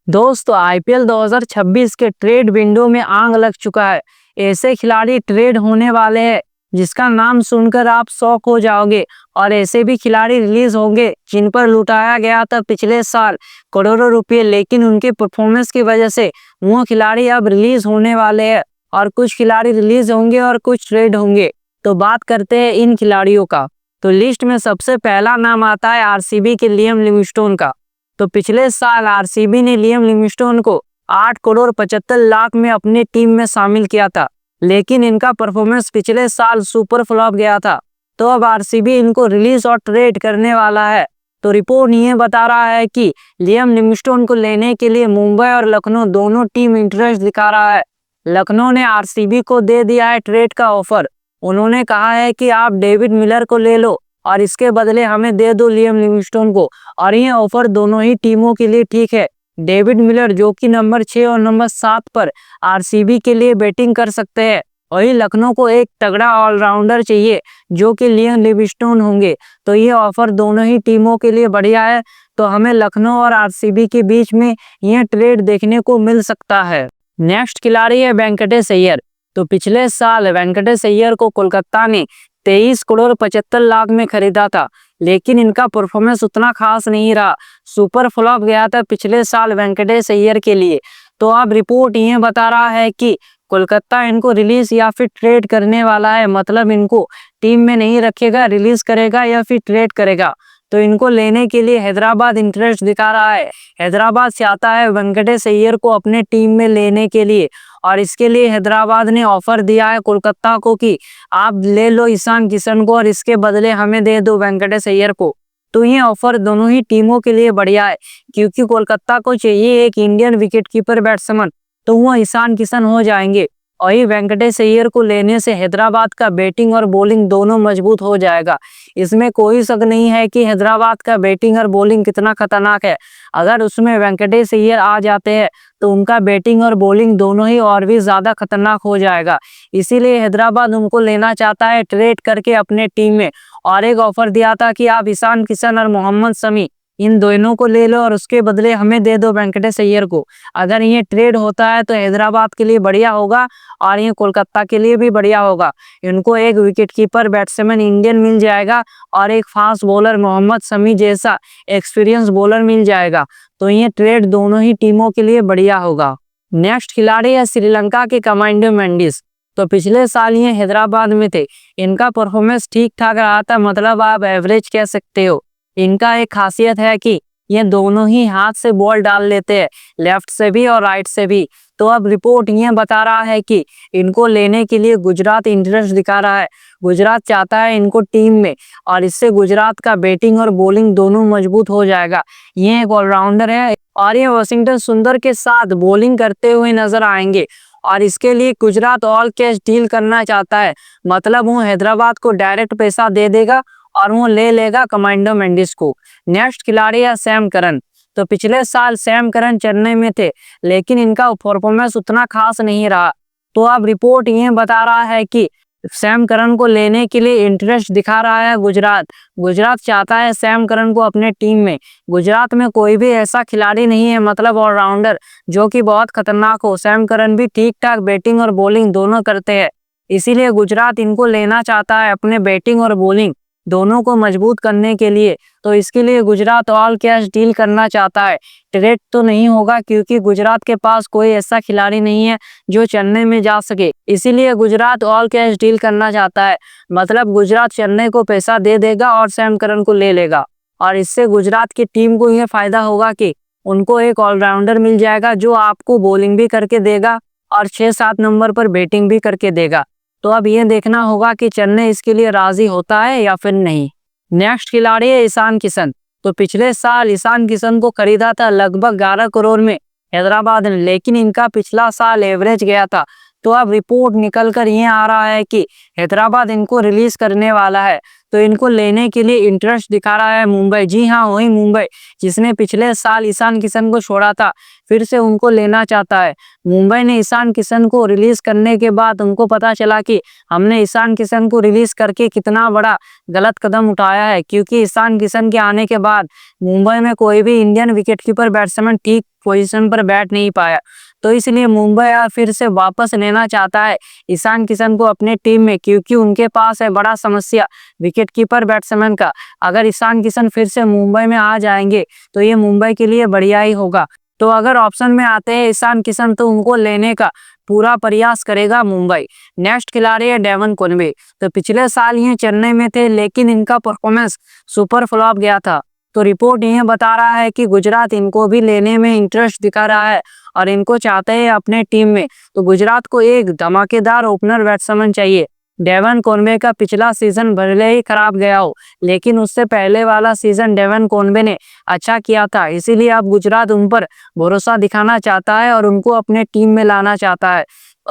दोस्तों आईपीएल 2026 के trade window में आग लग चुका है। ऐसे खिलाड़ी ट्रेड होने वाले हैं जिसका नाम सुनकर आप शॉक हो जाओगे। और ऐसे भी खिलाड़ी रिलीज होंगे जिन पर लुटाया गया था पिछले साल करोड़ों रुपए, लेकिन उनके परफॉर्मेंस की वजह से वो खिलाड़ी अब रिलीज होने वाले हैं। और कुछ खिलाड़ी रिलीज होंगे और कुछ ट्रेड होंगे। तो बात करते हैं इन खिलाड़ियों का। तो लिस्ट में सबसे पहला नाम आता है आरसीबी के लियम लिविंगस्टोन का। तो पिछले साल आरसीबी ने लियम लिविंगस्टोन को 8 करोड़ 75 लाख में अपनी टीम में शामिल किया था, लेकिन इनका परफॉर्मेंस पिछले साल सुपर फ्लॉप गया था। तो अब आरसीबी इनको रिलीज और ट्रेड करने वाला है। तो रिपोर्ट ये बता रहा है कि लियम लिविंगस्टोन को लेने के लिए मुंबई और लखनऊ दोनों टीम इंटरेस्ट दिखा रहा है। लखनऊ ने आरसीबी को दे दिया है ट्रेड का ऑफर। उन्होंने कहा है कि आप डेविड मिलर को ले लो और इसके बदले हमें दे दो लियम लिविंगस्टोन को। और ये ऑफर दोनों ही टीमों के लिए ठीक है। डेविड मिलर जो कि नंबर 6 और नंबर 7 पर आरसीबी के लिए बैटिंग कर सकते हैं। वही लखनऊ को एक तगड़ा ऑलराउंडर चाहिए जो कि लियम लिविंगस्टोन होंगे। तो ये ऑफर दोनों ही टीमों के लिए बढ़िया है। तो हमें लखनऊ और आरसीबी के बीच में यह ट्रेड देखने को मिल सकता है। नेक्स्ट खिलाड़ी है वेंकटेश अय्यर। तो पिछले साल वेंकटेश अय्यर को कोलकाता ने 23 करोड़ 75 लाख में खरीदा था, लेकिन इनका परफॉर्मेंस उतना खास नहीं रहा। सुपर फ्लॉप गया था पिछले साल वेंकटेश अय्यर के लिए। तो अब रिपोर्ट ये बता रहा है कि कोलकाता इनको रिलीज या फिर ट्रेड करने वाला है। मतलब इनको टीम में नहीं रखेगा, रिलीज करेगा या फिर ट्रेड करेगा। तो इनको लेने के लिए हैदराबाद इंटरेस्ट दिखा रहा है। हैदराबाद चाहता है वेंकटेश अय्यर को अपने टीम में लेने के लिए। और इसके लिए हैदराबाद ने ऑफर दिया है कोलकाता को कि आप ले लो ईशान किशन को और इसके बदले हमें दे दो वेंकटेश अय्यर को। तो ये ऑफर दोनों ही टीमों के लिए बढ़िया है, क्योंकि कोलकाता को चाहिए एक इंडियन विकेटकीपर बैट्समैन, तो वो ईशान किशन हो जाएंगे। और ये वेंकटेश अय्यर को लेने से हैदराबाद का बैटिंग और बॉलिंग दोनों मजबूत हो जाएगा। इसमें कोई शक नहीं है कि हैदराबाद का बैटिंग और बॉलिंग कितना खतरनाक है। अगर उसमें वेंकटेश अय्यर आ जाते हैं तो उनका बैटिंग और बॉलिंग दोनों ही और भी ज्यादा खतरनाक हो जाएगा। इसीलिए हैदराबाद उनको लेना चाहता है ट्रेड करके अपने टीम में। और एक ऑफर दिया था कि आप ईशान किशन और मोहम्मद शमी इन दोनों को ले लो और उसके बदले हमें दे दो वेंकटेश अय्यर को। अगर ये ट्रेड होता है तो हैदराबाद के लिए बढ़िया होगा और ये कोलकाता के लिए भी बढ़िया होगा। इनको एक विकेटकीपर बैट्समैन इंडियन मिल जाएगा और एक फास्ट बॉलर मोहम्मद शमी जैसा एक्सपीरियंस बॉलर मिल जाएगा। तो ये ट्रेड दोनों ही टीमों के लिए बढ़िया होगा। नेक्स्ट खिलाड़ी है श्रीलंका के कमांडो मेंडिस। तो पिछले साल ये हैदराबाद में थे। इनका परफॉर्मेंस ठीक ठाक रहा था, मतलब आप एवरेज कह सकते हो। इनका एक खासियत है कि ये दोनों ही हाथ से बॉल डाल लेते हैं, लेफ्ट से भी और राइट से भी। तो अब रिपोर्ट ये बता रहा है कि इनको लेने के लिए गुजरात इंटरेस्ट दिखा रहा है। गुजरात चाहता है इनको टीम में और इससे गुजरात का बैटिंग और बॉलिंग दोनों मजबूत हो जाएगा। ये एक ऑलराउंडर है और ये वाशिंगटन सुंदर के साथ बॉलिंग करते हुए नजर आएंगे। और इसके लिए गुजरात ऑल कैश डील करना चाहता है, मतलब वो हैदराबाद को डायरेक्ट पैसा दे देगा और वो ले लेगा कमांडो मेंडिस को। नेक्स्ट खिलाड़ी है सैम करन। तो पिछले साल सैम करन चेन्नई में थे, लेकिन इनका परफॉर्मेंस उतना खास नहीं रहा। तो अब रिपोर्ट ये बता रहा है कि सैम करन को लेने के लिए इंटरेस्ट दिखा रहा है गुजरात। गुजरात चाहता है सैम करन को अपने टीम में। गुजरात में कोई भी ऐसा खिलाड़ी नहीं है, मतलब ऑलराउंडर जो कि बहुत खतरनाक हो। सैम करन भी ठीक ठाक बैटिंग और बॉलिंग दोनों करते हैं, इसीलिए गुजरात इनको लेना चाहता है अपने बैटिंग और बॉलिंग दोनों को मजबूत करने के लिए। तो इसके लिए गुजरात ऑल कैश डील करना चाहता है। ट्रेड तो नहीं होगा क्योंकि गुजरात के पास कोई ऐसा खिलाड़ी नहीं है जो चेन्नई में जा सके, इसीलिए गुजरात ऑल कैश डील करना चाहता है। मतलब गुजरात चेन्नई को पैसा दे देगा और सैम करन को ले लेगा। और इससे गुजरात की टीम को यह फायदा होगा कि उनको एक ऑलराउंडर मिल जाएगा जो आपको बॉलिंग भी करके देगा और 6-7 नंबर पर बैटिंग भी करके देगा। तो अब ये देखना होगा कि चेन्नई इसके लिए राजी होता है या फिर नहीं। नेक्स्ट खिलाड़ी है ईशान किशन। तो पिछले साल ईशान किशन को खरीदा था लगभग 11 करोड़ में हैदराबाद ने, लेकिन इनका पिछला साल एवरेज गया था। तो अब रिपोर्ट निकल कर ये आ रहा है कि हैदराबाद इनको रिलीज करने वाला है। तो इनको लेने के लिए इंटरेस्ट दिखा रहा है मुंबई। जी हाँ, वही मुंबई जिसने पिछले साल ईशान किशन को छोड़ा था, फिर से उनको लेना चाहता है। मुंबई ने ईशान किशन को रिलीज करने के बाद उनको पता चला कि हमने ईशान किशन को रिलीज करके कितना बड़ा गलत कदम उठाया है, क्योंकि ईशान किशन के आने के बाद मुंबई में कोई भी इंडियन विकेटकीपर बैट्समैन ठीक पोजीशन पर बैठ नहीं पाया। तो इसलिए मुंबई यार फिर से वापस लेना चाहता है ईशान किशन को अपने टीम में, क्योंकि उनके पास है बड़ा समस्या विकेटकीपर बैट्समैन का। अगर ईशान किशन फिर से मुंबई में आ जाएंगे तो ये मुंबई के लिए बढ़िया ही होगा। तो अगर ऑप्शन में आते हैं ईशान किशन तो उनको लेने का पूरा प्रयास करेगा मुंबई। नेक्स्ट खिलाड़ी है डेवन कॉनवे। तो पिछले साल ये चेन्नई में थे लेकिन इनका परफॉर्मेंस सुपर फ्लॉप गया था। तो रिपोर्ट ये बता रहा है कि गुजरात इनको भी लेने में इंटरेस्ट दिखा रहा है और इनको चाहते हैं अपने टीम में। तो गुजरात को एक धमाकेदार ओपनर बैट्समैन चाहिए। डेवन कॉनवे का पिछला सीजन भले ही खराब गया हो लेकिन उससे पहले वाला सीजन डेवन कॉनवे ने अच्छा किया था, इसीलिए अब गुजरात उन पर भरोसा दिखाना चाहता है और उनको अपने टीम में लाना चाहता है।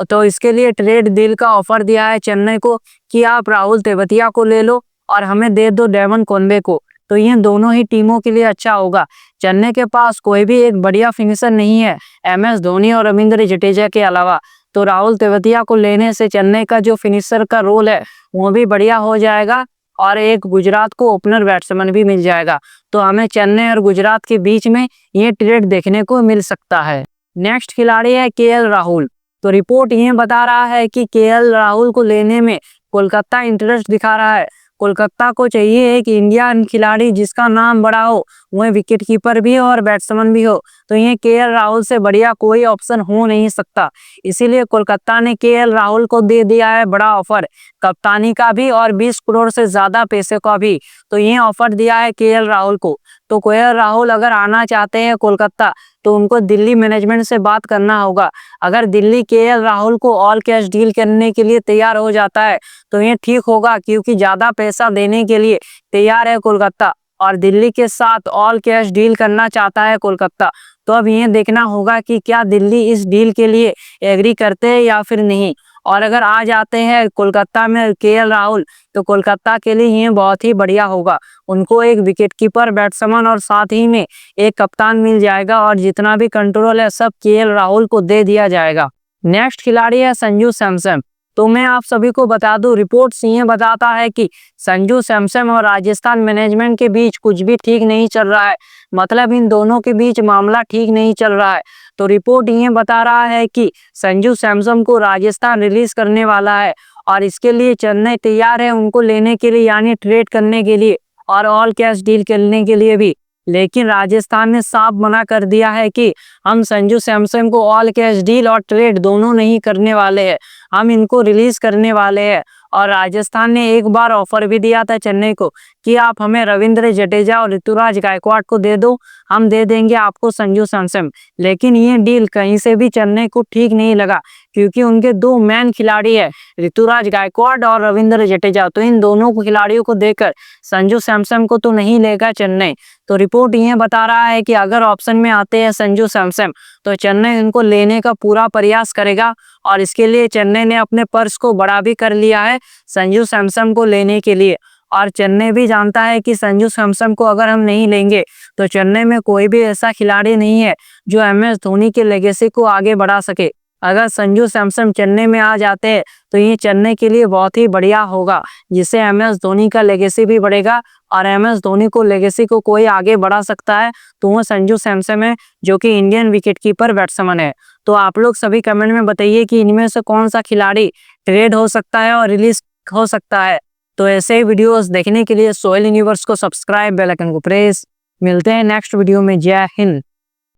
तो इसके लिए ट्रेड डील का ऑफर दिया है चेन्नई को कि आप राहुल तेवतिया को ले लो और हमें दे दो डेवन कॉनवे को। तो ये दोनों ही टीमों के लिए अच्छा होगा। चेन्नई के पास कोई भी एक बढ़िया फिनिशर नहीं है MS धोनी और रविंद्र जडेजा के अलावा। तो राहुल तेवतिया को लेने से चेन्नई का जो फिनिशर का रोल है वो भी बढ़िया हो जाएगा और एक गुजरात को ओपनर बैट्समैन भी मिल जाएगा। तो हमें चेन्नई और गुजरात के बीच में ये ट्रेड देखने को मिल सकता है। नेक्स्ट खिलाड़ी है KL राहुल। तो रिपोर्ट ये बता रहा है कि KL राहुल को लेने में कोलकाता इंटरेस्ट दिखा रहा है। कोलकाता को चाहिए एक इंडियन खिलाड़ी जिसका नाम बड़ा हो, वह विकेट कीपर भी हो और बैट्समैन भी हो। तो ये KL राहुल से बढ़िया कोई ऑप्शन हो नहीं सकता, इसीलिए कोलकाता ने KL राहुल को दे दिया है बड़ा ऑफर, कप्तानी का भी और 20 करोड़ से ज्यादा पैसे का भी। तो ये ऑफर दिया है KL राहुल को। तो KL राहुल अगर आना चाहते हैं कोलकाता तो उनको दिल्ली मैनेजमेंट से बात करना होगा। अगर दिल्ली KL राहुल को ऑल कैश डील करने के लिए तैयार हो जाता है तो ये ठीक होगा, क्योंकि ज्यादा पैसा देने के लिए तैयार है कोलकाता और दिल्ली के साथ ऑल कैश डील करना चाहता है कोलकाता। तो अब ये देखना होगा कि क्या दिल्ली इस डील के लिए एग्री करते हैं या फिर नहीं। और अगर आ जाते हैं कोलकाता में KL राहुल तो कोलकाता के लिए ये बहुत ही बढ़िया होगा। उनको एक विकेटकीपर बैट्समैन और साथ ही में एक कप्तान मिल जाएगा और जितना भी कंट्रोल है सब KL राहुल को दे दिया जाएगा। नेक्स्ट खिलाड़ी है संजू सैमसन। तो मैं आप सभी को बता दूं, रिपोर्ट्स ये बताता है कि संजू सैमसन और राजस्थान मैनेजमेंट के बीच कुछ भी ठीक नहीं चल रहा है, मतलब इन दोनों के बीच मामला ठीक नहीं चल रहा है। तो रिपोर्ट ये बता रहा है कि संजू सैमसन को राजस्थान रिलीज करने वाला है और इसके लिए चेन्नई तैयार है उनको लेने के लिए, यानी ट्रेड करने के लिए और ऑल कैश डील करने के लिए भी। लेकिन राजस्थान ने साफ मना कर दिया है कि हम संजू सैमसन को ऑल कैश डील और ट्रेड दोनों नहीं करने वाले हैं, हम इनको रिलीज करने वाले हैं। और राजस्थान ने एक बार ऑफर भी दिया था चेन्नई को कि आप हमें रविंद्र जडेजा और ऋतुराज गायकवाड़ को दे दो, हम दे देंगे आपको संजू सैमसन। लेकिन ये डील कहीं से भी चेन्नई को ठीक नहीं लगा, क्योंकि उनके दो मेन खिलाड़ी है ऋतुराज गायकवाड़ और रविंद्र जडेजा। तो इन दोनों को खिलाड़ियों को देकर संजू सैमसन को तो नहीं लेगा चेन्नई। तो रिपोर्ट ये बता रहा है कि अगर ऑप्शन में आते हैं संजू सैमसन तो चेन्नई उनको लेने का पूरा प्रयास करेगा और इसके लिए चेन्नई ने अपने पर्स को बड़ा भी कर लिया है संजू सैमसन को लेने के लिए। और चेन्नई भी जानता है कि संजू सैमसन को अगर हम नहीं लेंगे तो चेन्नई में कोई भी ऐसा खिलाड़ी नहीं है जो MS धोनी के लेगेसी को आगे बढ़ा सके। अगर संजू सैमसन चेन्नई में आ जाते हैं तो ये चेन्नई के लिए बहुत ही बढ़िया होगा, जिससे MS धोनी का लेगेसी भी बढ़ेगा और MS धोनी को लेगेसी को कोई आगे बढ़ा सकता है तो वो संजू सैमसन है, जो कि इंडियन विकेटकीपर बैट्समैन है। तो आप लोग सभी कमेंट में बताइए कि इनमें से कौन सा खिलाड़ी ट्रेड हो सकता है और रिलीज हो सकता है। तो ऐसे ही वीडियोस देखने के लिए सोहेल यूनिवर्स को सब्सक्राइब, बेल आइकन को प्रेस। मिलते हैं नेक्स्ट वीडियो में। जय हिंद।